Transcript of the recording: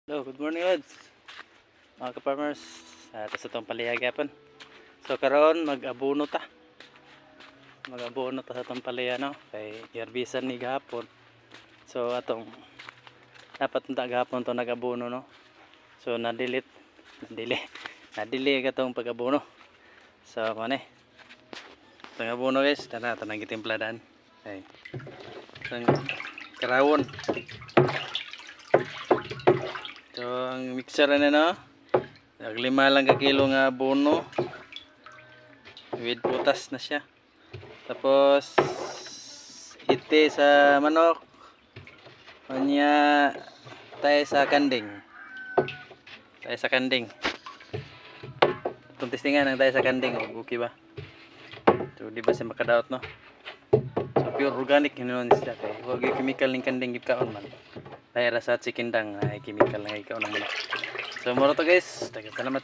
Hello, good morning Lods. Mga ka-farmers, sa itong palihagapon. So karon mag-abono ta. Mag-abono ta sa itong paliha, no? Kay yarbisan ni gahapon. So atong dapat ta gahapon to nag-abono, no? So nadili katong pag-abono. So kani. Itong abono guys, tara tanang gitimpladan. Ay. Itong karawon. So ang mixer na no. Naglima lang ka kilo nga abono. With putas na siya. Tapos ite sa manok. Kanya tayo sa kanding. Tayo sa kanding. Itong testingan ang tayo sa kanding. Okay ba? So di ba siya makadaot no? So pure organic yun naman siya. Kaya huwag yung chemical ng kanding ikaon man. Dahil sa chikindang ay chemical na ikaw ng manok. So moro to guys. Salamat.